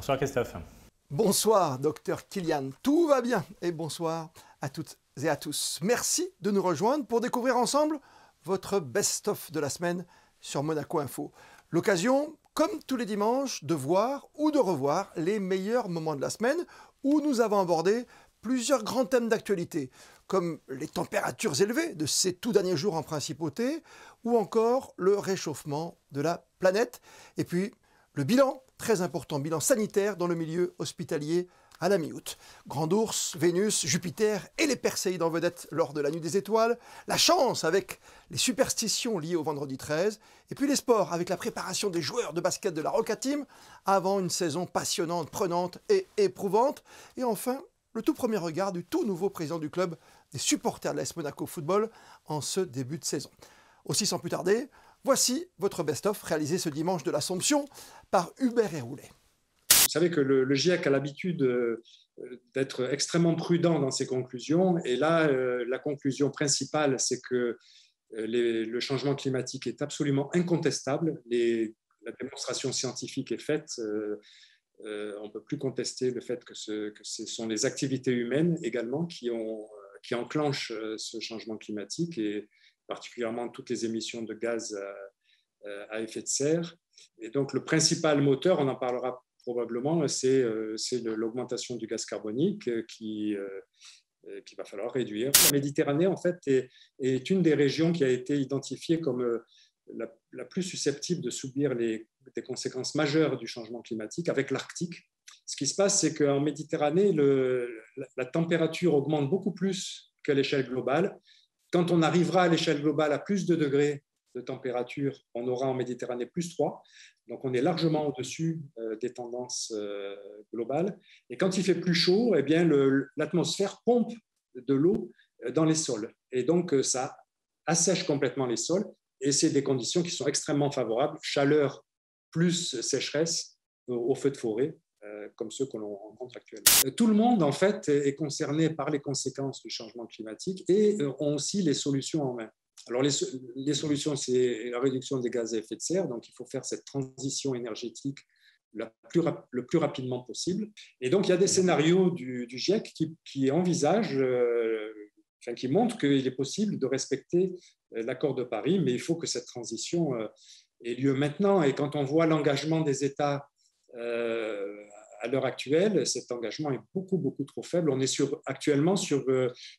Bonsoir Christophe. Bonsoir docteur Kylian, tout va bien et bonsoir à toutes et à tous. Merci de nous rejoindre pour découvrir ensemble votre best-of de la semaine sur Monaco Info. L'occasion, comme tous les dimanches, de voir ou de revoir les meilleurs moments de la semaine où nous avons abordé plusieurs grands thèmes d'actualité, comme les températures élevées de ces tout derniers jours en principauté, ou encore le réchauffement de la planète, et puis le bilan, très important, bilan sanitaire dans le milieu hospitalier à la mi-août. Grand Ours, Vénus, Jupiter et les Perséides en vedette lors de la Nuit des Étoiles, la chance avec les superstitions liées au vendredi 13, et puis les sports avec la préparation des joueurs de basket de la Roca Team avant une saison passionnante, prenante et éprouvante, et enfin le tout premier regard du tout nouveau président du club des supporters de l'AS Monaco Football en ce début de saison. Aussi sans plus tarder, voici votre best-of réalisé ce dimanche de l'Assomption par Hubert Héroulet. Vous savez que le GIEC a l'habitude d'être extrêmement prudent dans ses conclusions. Et là, la conclusion principale, c'est que le changement climatique est absolument incontestable. La démonstration scientifique est faite. On ne peut plus contester le fait que ce sont les activités humaines également qui enclenchent ce changement climatique, et particulièrement toutes les émissions de gaz à effet de serre. Et donc, le principal moteur, on en parlera probablement, c'est l'augmentation du gaz carbonique qu'il va falloir réduire. La Méditerranée, en fait, est une des régions qui a été identifiée comme la plus susceptible de subir des conséquences majeures du changement climatique avec l'Arctique. Ce qui se passe, c'est qu'en Méditerranée, la température augmente beaucoup plus qu'à l'échelle globale. Quand on arrivera à l'échelle globale à plus de degrés de température, on aura en Méditerranée plus 3. Donc, on est largement au-dessus des tendances globales. Et quand il fait plus chaud, eh bien, l'atmosphère pompe de l'eau dans les sols. Et donc, ça assèche complètement les sols. Et c'est des conditions qui sont extrêmement favorables. Chaleur plus sécheresse aux feux de forêt, comme ceux que l'on rencontre actuellement. Tout le monde, en fait, est concerné par les conséquences du changement climatique et ont aussi les solutions en main. Alors, les solutions, c'est la réduction des gaz à effet de serre. Donc, il faut faire cette transition énergétique le plus rapidement possible. Et donc, il y a des scénarios du GIEC qui envisagent, qui montrent qu'il est possible de respecter l'accord de Paris, mais il faut que cette transition ait lieu maintenant. Et quand on voit l'engagement des États à l'heure actuelle, cet engagement est beaucoup, beaucoup trop faible. On est actuellement sur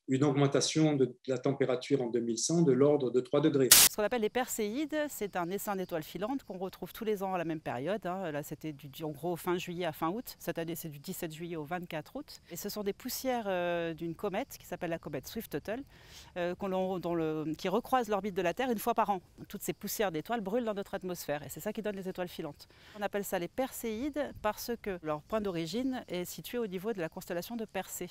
une augmentation de la température en 2100 de l'ordre de 3 degrés. Ce qu'on appelle les Perséides, c'est un essaim d'étoiles filantes qu'on retrouve tous les ans à la même période. Là, c'était en gros fin juillet à fin août. Cette année, c'est du 17 juillet au 24 août. Et ce sont des poussières d'une comète qui s'appelle la comète Swift-Tuttle, qui recroise l'orbite de la Terre une fois par an. Toutes ces poussières d'étoiles brûlent dans notre atmosphère et c'est ça qui donne les étoiles filantes. On appelle ça les Perséides parce que leur point d'origine est situé au niveau de la constellation de Persée.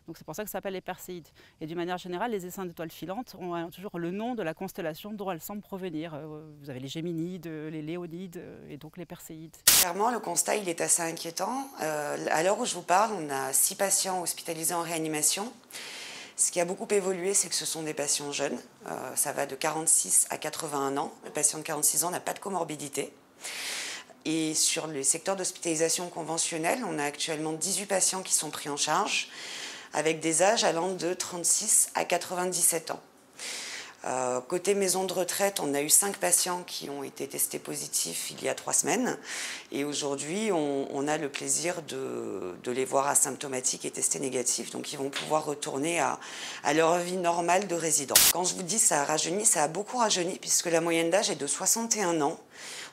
Donc c'est pour ça que ça s'appelle les Perséides. Et d'une manière générale, les essaims d'étoiles filantes ont toujours le nom de la constellation dont elles semblent provenir. Vous avez les Géminides, les Léonides et donc les Perséides. Clairement, le constat il est assez inquiétant. À l'heure où je vous parle, on a 6 patients hospitalisés en réanimation. Ce qui a beaucoup évolué, c'est que ce sont des patients jeunes. Ça va de 46 à 81 ans. Le patient de 46 ans n'a pas de comorbidité. Et sur le secteur d'hospitalisation conventionnelle, on a actuellement 18 patients qui sont pris en charge, avec des âges allant de 36 à 97 ans. Côté maison de retraite, on a eu 5 patients qui ont été testés positifs il y a 3 semaines. Et aujourd'hui, on a le plaisir de les voir asymptomatiques et testés négatifs. Donc, ils vont pouvoir retourner à leur vie normale de résident. Quand je vous dis ça a rajeuni, ça a beaucoup rajeuni, puisque la moyenne d'âge est de 61 ans.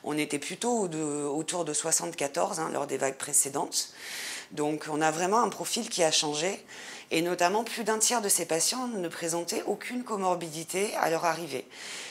On était plutôt autour de 74 lors des vagues précédentes. Donc, on a vraiment un profil qui a changé. Et notamment, plus d'un tiers de ces patients ne présentaient aucune comorbidité à leur arrivée,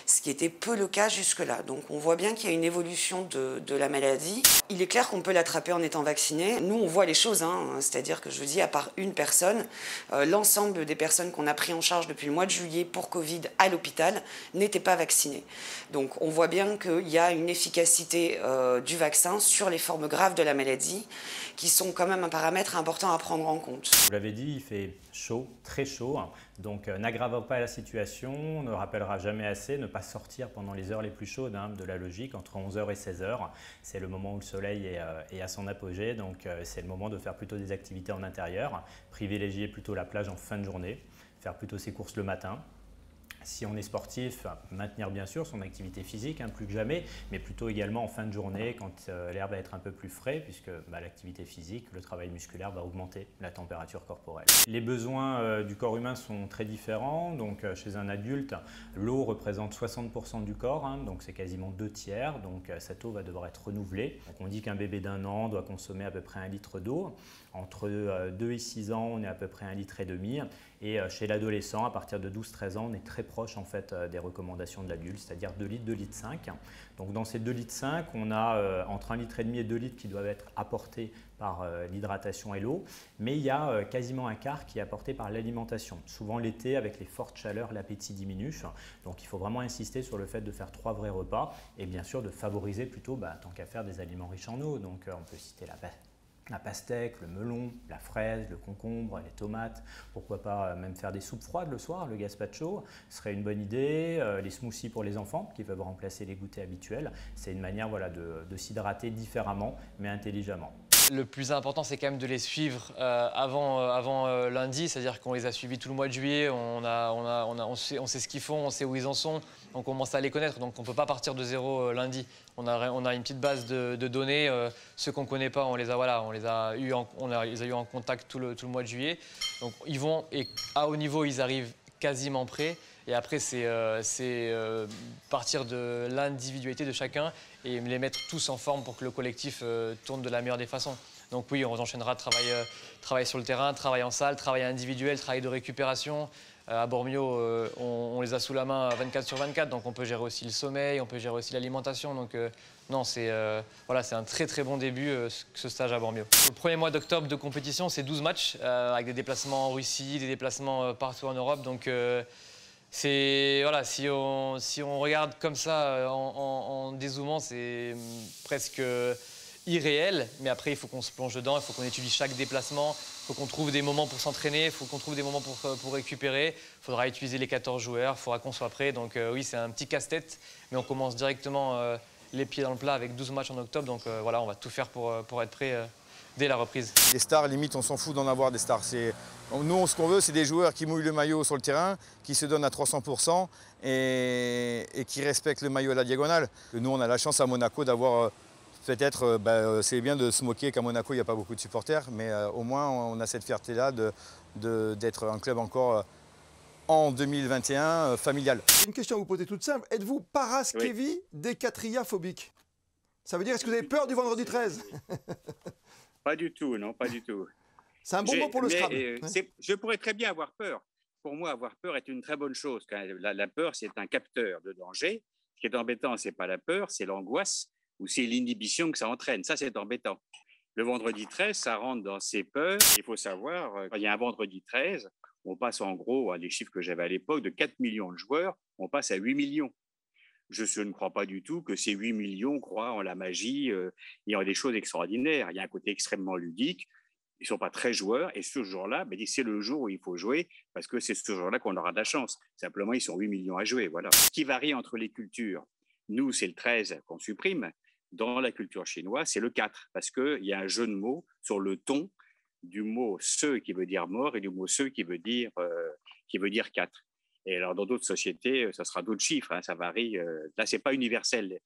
ce qui était peu le cas jusque-là. Donc on voit bien qu'il y a une évolution de la maladie. Il est clair qu'on peut l'attraper en étant vacciné. Nous, on voit les choses, c'est-à-dire que je vous dis, à part une personne, l'ensemble des personnes qu'on a pris en charge depuis le mois de juillet pour Covid à l'hôpital n'étaient pas vaccinées. Donc on voit bien qu'il y a une efficacité du vaccin sur les formes graves de la maladie, qui sont quand même un paramètre important à prendre en compte. Vous l'avez dit, il fait est chaud, très chaud. Donc n'aggravons pas la situation, on ne rappellera jamais assez, ne pas sortir pendant les heures les plus chaudes de la logique, entre 11h et 16h. C'est le moment où le soleil est à son apogée, donc c'est le moment de faire plutôt des activités en intérieur, privilégier plutôt la plage en fin de journée, faire plutôt ses courses le matin. Si on est sportif, maintenir bien sûr son activité physique, plus que jamais, mais plutôt également en fin de journée quand l'air va être un peu plus frais, puisque l'activité physique, le travail musculaire va augmenter la température corporelle. Les besoins du corps humain sont très différents. Donc, chez un adulte, l'eau représente 60% du corps, donc c'est quasiment 2/3. Donc cette eau va devoir être renouvelée. Donc, on dit qu'un bébé d'1 an doit consommer à peu près 1 litre d'eau. Entre 2 et 6 ans, on est à peu près 1,5 litre. Et chez l'adolescent, à partir de 12-13 ans, on est très proche en fait des recommandations de l'adulte, c'est-à-dire 2 litres, 2,5 litres. Donc dans ces 2,5 litres, on a entre 1,5 litre et 2 litres qui doivent être apportés par l'hydratation et l'eau, mais il y a quasiment un quart qui est apporté par l'alimentation. Souvent l'été, avec les fortes chaleurs, l'appétit diminue. Donc il faut vraiment insister sur le fait de faire 3 vrais repas et bien sûr de favoriser plutôt, tant qu'à faire, des aliments riches en eau. Donc on peut citer la pastèque, le melon, la fraise, le concombre, les tomates, pourquoi pas même faire des soupes froides le soir, le gazpacho, ce serait une bonne idée. Les smoothies pour les enfants qui peuvent remplacer les goûters habituels, c'est une manière de s'hydrater différemment mais intelligemment. Le plus important, c'est quand même de les suivre avant lundi, c'est-à-dire qu'on les a suivis tout le mois de juillet, on sait ce qu'ils font, on sait où ils en sont, on commence à les connaître, donc on ne peut pas partir de zéro lundi. On a une petite base de données, ceux qu'on ne connaît pas, on les a eu en contact tout le mois de juillet. Donc ils vont, et à haut niveau, ils arrivent quasiment prêts. Et après, c'est partir de l'individualité de chacun et les mettre tous en forme pour que le collectif tourne de la meilleure des façons. Donc oui, on enchaînera travail sur le terrain, travail en salle, travail individuel, travail de récupération. À Bormio, on les a sous la main 24/24, donc on peut gérer aussi le sommeil, on peut gérer aussi l'alimentation. Donc non, c'est un très très bon début ce stage à Bormio. Le premier mois d'octobre de compétition, c'est 12 matchs avec des déplacemment en Russie, des déplacements partout en Europe. Donc si on regarde comme ça en dézoomant, c'est presque irréel, mais après il faut qu'on se plonge dedans, il faut qu'on étudie chaque déplacement, il faut qu'on trouve des moments pour s'entraîner, il faut qu'on trouve des moments pour récupérer, il faudra utiliser les 14 joueurs, il faudra qu'on soit prêt, donc oui, c'est un petit casse-tête, mais on commence directement les pieds dans le plat avec 12 matchs en octobre, donc voilà, on va tout faire pour être prêt dès la reprise. Les stars, limite, on s'en fout d'en avoir des stars. Nous, ce qu'on veut, c'est des joueurs qui mouillent le maillot sur le terrain, qui se donnent à 300% et qui respectent le maillot à la diagonale. Nous, on a la chance à Monaco d'avoir, peut-être, c'est bien de se moquer qu'à Monaco, il n'y a pas beaucoup de supporters, mais au moins, on a cette fierté-là d'être un club encore en 2021 familial. Une question à vous poser toute simple. Êtes-vous paraskevi décatriaphobique? Ça veut dire, est-ce que vous avez peur du vendredi 13? Pas du tout, non, pas du tout. C'est un bon mot pour le Scrabble. Je pourrais très bien avoir peur. Pour moi, avoir peur est une très bonne chose. La peur, c'est un capteur de danger. Ce qui est embêtant, ce n'est pas la peur, c'est l'angoisse ou c'est l'inhibition que ça entraîne. Ça, c'est embêtant. Le vendredi 13, ça rentre dans ces peurs. Il faut savoir, quand il y a un vendredi 13, on passe en gros, à des chiffres que j'avais à l'époque, de 4 millions de joueurs, on passe à 8 millions. Je ne crois pas du tout que ces 8 millions croient en la magie et en des choses extraordinaires. Il y a un côté extrêmement ludique. Ils ne sont pas très joueurs. Et ce jour-là, c'est le jour où il faut jouer parce que c'est ce jour-là qu'on aura de la chance. Simplement, ils sont 8 millions à jouer. Voilà. Ce qui varie entre les cultures, nous, c'est le 13 qu'on supprime. Dans la culture chinoise, c'est le 4 parce qu'il y a un jeu de mots sur le ton du mot « ce » qui veut dire mort et du mot « ce » qui veut dire 4. Et alors, dans d'autres sociétés, ça sera d'autres chiffres, ça varie. Là, ce n'est pas universel.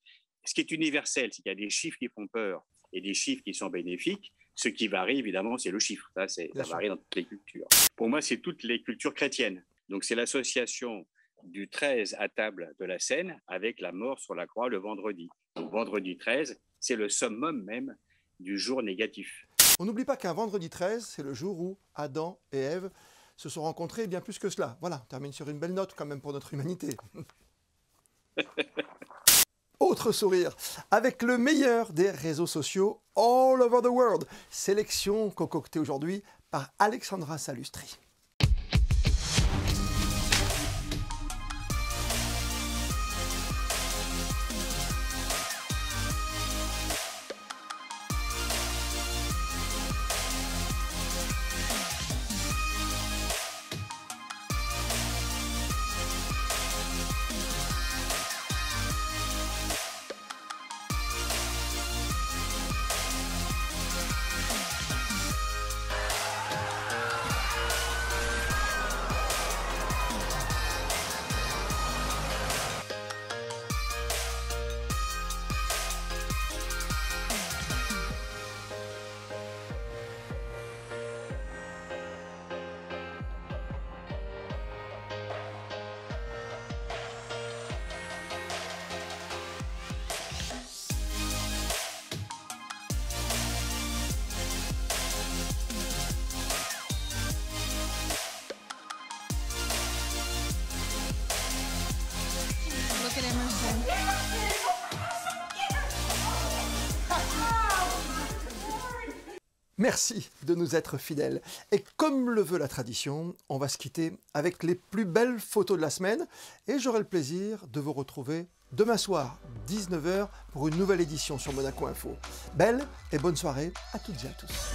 Ce qui est universel, c'est qu'il y a des chiffres qui font peur et des chiffres qui sont bénéfiques. Ce qui varie, évidemment, c'est le chiffre. Ça varie dans toutes les cultures. Pour moi, c'est toutes les cultures chrétiennes. Donc, c'est l'association du 13 à table de la Seine avec la mort sur la croix le vendredi. Donc, vendredi 13, c'est le summum même du jour négatif. On n'oublie pas qu'un vendredi 13, c'est le jour où Adam et Ève se sont rencontrés bien plus que cela. Voilà, on termine sur une belle note quand même pour notre humanité. Autre sourire, avec le meilleur des réseaux sociaux all over the world. Sélection concoctée aujourd'hui par Alexandra Salustri. Merci de nous être fidèles. Et comme le veut la tradition, on va se quitter avec les plus belles photos de la semaine. Et j'aurai le plaisir de vous retrouver demain soir, 19h, pour une nouvelle édition sur Monaco Info. Belle et bonne soirée à toutes et à tous.